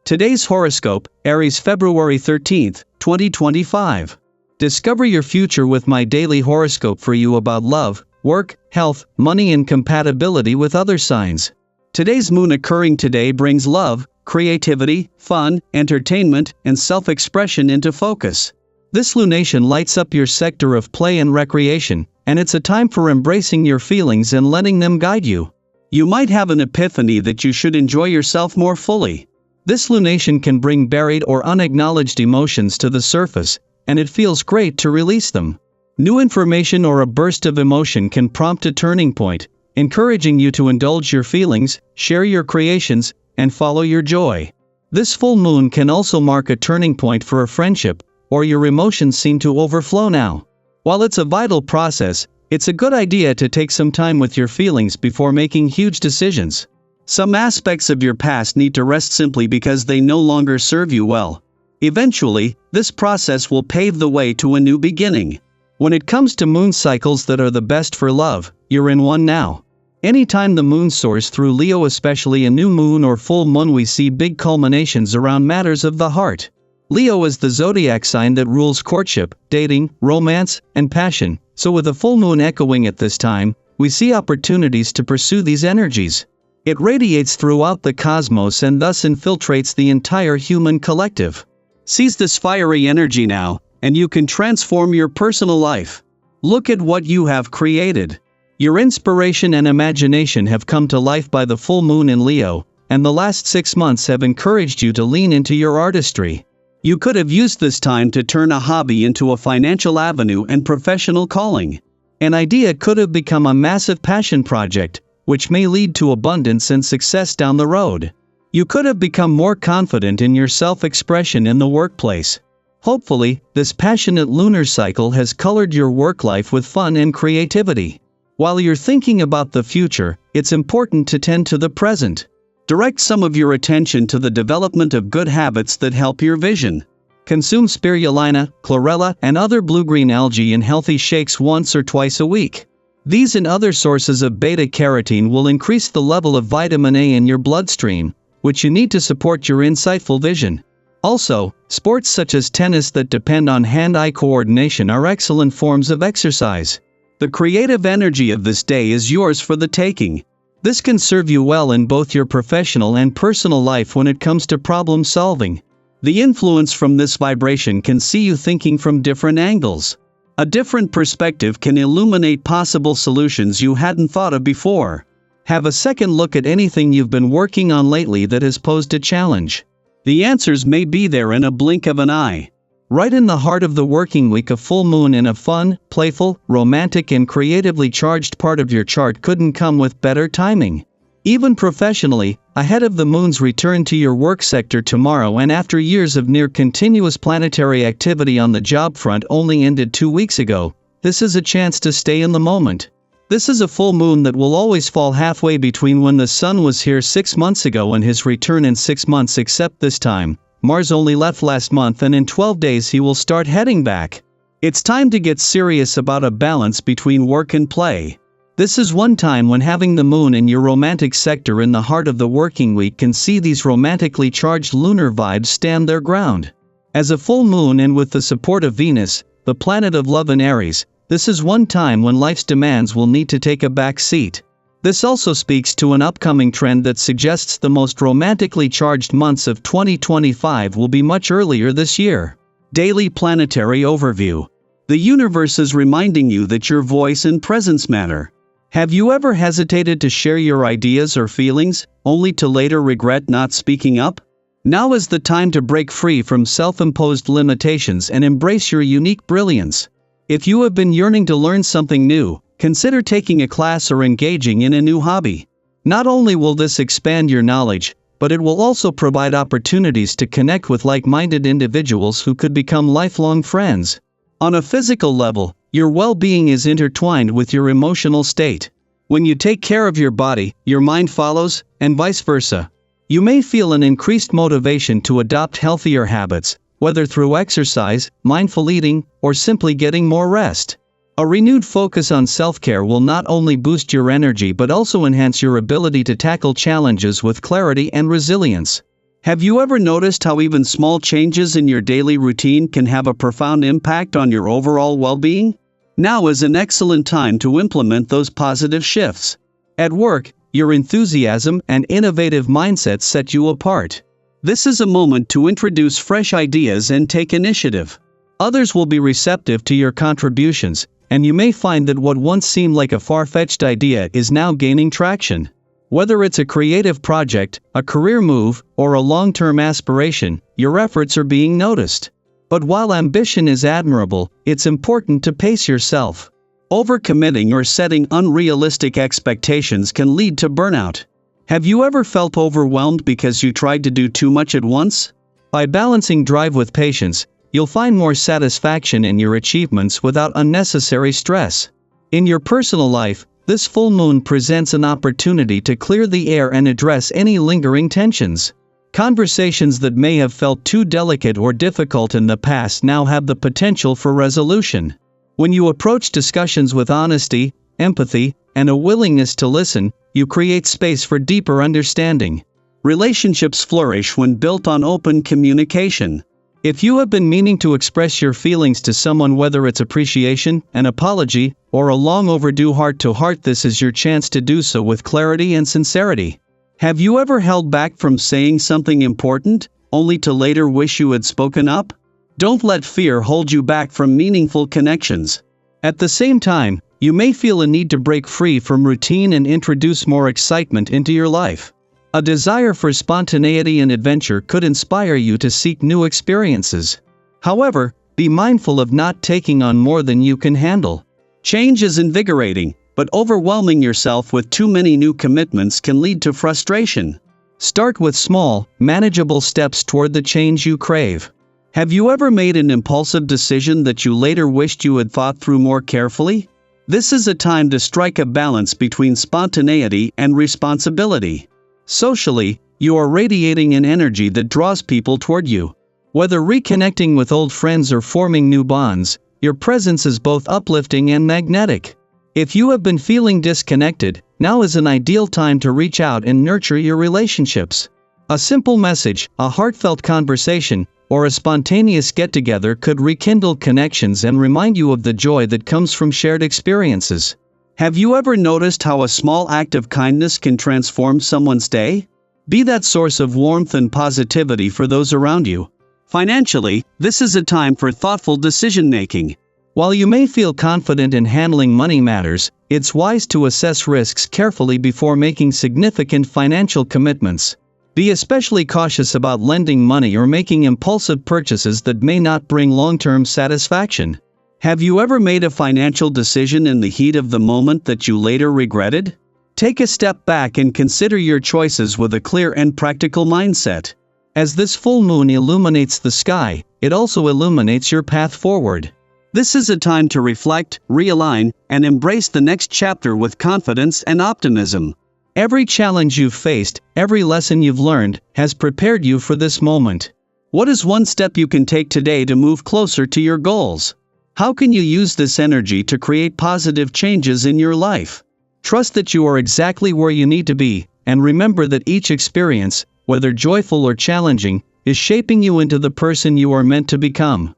Today's horoscope, Aries February 13th, 2025. Discover your future with my daily horoscope for you about love, work, health, money and compatibility with other signs. Today's moon occurring today brings love, creativity, fun, entertainment, and self-expression into focus. This lunation lights up your sector of play and recreation, and it's a time for embracing your feelings and letting them guide you. You might have an epiphany that you should enjoy yourself more fully. This lunation can bring buried or unacknowledged emotions to the surface, and it feels great to release them. New information or a burst of emotion can prompt a turning point, encouraging you to indulge your feelings, share your creations, and follow your joy. This full moon can also mark a turning point for a friendship, or your emotions seem to overflow now. While it's a vital process, it's a good idea to take some time with your feelings before making huge decisions. Some aspects of your past need to rest simply because they no longer serve you well. Eventually, this process will pave the way to a new beginning. When it comes to moon cycles that are the best for love, you're in one now. Anytime the moon soars through Leo, especially a new moon or full moon, we see big culminations around matters of the heart. Leo is the zodiac sign that rules courtship, dating, romance, and passion, so with a full moon echoing at this time, we see opportunities to pursue these energies. It radiates throughout the cosmos and thus infiltrates the entire human collective. Seize this fiery energy now, and you can transform your personal life. Look at what you have created. Your inspiration and imagination have come to life by the full moon in Leo, and the last 6 months have encouraged you to lean into your artistry. You could have used this time to turn a hobby into a financial avenue and professional calling. An idea could have become a massive passion project, which may lead to abundance and success down the road. You could have become more confident in your self-expression in the workplace. Hopefully, this passionate lunar cycle has colored your work life with fun and creativity. While you're thinking about the future, it's important to tend to the present. Direct some of your attention to the development of good habits that help your vision. Consume spirulina, chlorella, and other blue-green algae in healthy shakes once or twice a week. These and other sources of beta-carotene will increase the level of vitamin A in your bloodstream, which you need to support your insightful vision. Also, sports such as tennis that depend on hand-eye coordination are excellent forms of exercise. The creative energy of this day is yours for the taking. This can serve you well in both your professional and personal life when it comes to problem solving. The influence from this vibration can see you thinking from different angles. A different perspective can illuminate possible solutions you hadn't thought of before. Have a second look at anything you've been working on lately that has posed a challenge. The answers may be there in a blink of an eye. Right in the heart of the working week, a full moon in a fun, playful, romantic and creatively charged part of your chart couldn't come with better timing. Even professionally, ahead of the moon's return to your work sector tomorrow and after years of near-continuous planetary activity on the job front only ended 2 weeks ago, this is a chance to stay in the moment. This is a full moon that will always fall halfway between when the sun was here 6 months ago and his return in 6 months, except this time, Mars only left last month and in 12 days he will start heading back. It's time to get serious about a balance between work and play. This is one time when having the moon in your romantic sector in the heart of the working week can see these romantically charged lunar vibes stand their ground. As a full moon and with the support of Venus, the planet of love in Aries, this is one time when life's demands will need to take a back seat. This also speaks to an upcoming trend that suggests the most romantically charged months of 2025 will be much earlier this year. Daily Planetary Overview. The universe is reminding you that your voice and presence matter. Have you ever hesitated to share your ideas or feelings, only to later regret not speaking up? Now is the time to break free from self-imposed limitations and embrace your unique brilliance. If you have been yearning to learn something new, consider taking a class or engaging in a new hobby. Not only will this expand your knowledge, but it will also provide opportunities to connect with like-minded individuals who could become lifelong friends. On a physical level, your well-being is intertwined with your emotional state. When you take care of your body, your mind follows, and vice versa. You may feel an increased motivation to adopt healthier habits, whether through exercise, mindful eating, or simply getting more rest. A renewed focus on self-care will not only boost your energy but also enhance your ability to tackle challenges with clarity and resilience. Have you ever noticed how even small changes in your daily routine can have a profound impact on your overall well-being? Now is an excellent time to implement those positive shifts. At work, your enthusiasm and innovative mindset set you apart. This is a moment to introduce fresh ideas and take initiative. Others will be receptive to your contributions, and you may find that what once seemed like a far-fetched idea is now gaining traction. Whether it's a creative project, a career move, or a long-term aspiration, your efforts are being noticed. But while ambition is admirable, it's important to pace yourself. Overcommitting or setting unrealistic expectations can lead to burnout. Have you ever felt overwhelmed because you tried to do too much at once? By balancing drive with patience, you'll find more satisfaction in your achievements without unnecessary stress. In your personal life, this full moon presents an opportunity to clear the air and address any lingering tensions. Conversations that may have felt too delicate or difficult in the past now have the potential for resolution. When you approach discussions with honesty, empathy, and a willingness to listen, you create space for deeper understanding. Relationships flourish when built on open communication. If you have been meaning to express your feelings to someone, whether it's appreciation, an apology, or a long overdue heart-to-heart, this is your chance to do so with clarity and sincerity. Have you ever held back from saying something important, only to later wish you had spoken up? Don't let fear hold you back from meaningful connections. At the same time, you may feel a need to break free from routine and introduce more excitement into your life. A desire for spontaneity and adventure could inspire you to seek new experiences. However, be mindful of not taking on more than you can handle. Change is invigorating, but overwhelming yourself with too many new commitments can lead to frustration. Start with small, manageable steps toward the change you crave. Have you ever made an impulsive decision that you later wished you had thought through more carefully? This is a time to strike a balance between spontaneity and responsibility. Socially, you are radiating an energy that draws people toward you. Whether reconnecting with old friends or forming new bonds, your presence is both uplifting and magnetic. If you have been feeling disconnected, now is an ideal time to reach out and nurture your relationships. A simple message, a heartfelt conversation, or a spontaneous get-together could rekindle connections and remind you of the joy that comes from shared experiences. Have you ever noticed how a small act of kindness can transform someone's day? Be that source of warmth and positivity for those around you. Financially, this is a time for thoughtful decision-making. While you may feel confident in handling money matters, it's wise to assess risks carefully before making significant financial commitments. Be especially cautious about lending money or making impulsive purchases that may not bring long-term satisfaction. Have you ever made a financial decision in the heat of the moment that you later regretted? Take a step back and consider your choices with a clear and practical mindset. As this full moon illuminates the sky, it also illuminates your path forward. This is a time to reflect, realign, and embrace the next chapter with confidence and optimism. Every challenge you've faced, every lesson you've learned, has prepared you for this moment. What is one step you can take today to move closer to your goals? How can you use this energy to create positive changes in your life? Trust that you are exactly where you need to be, and remember that each experience, whether joyful or challenging, is shaping you into the person you are meant to become.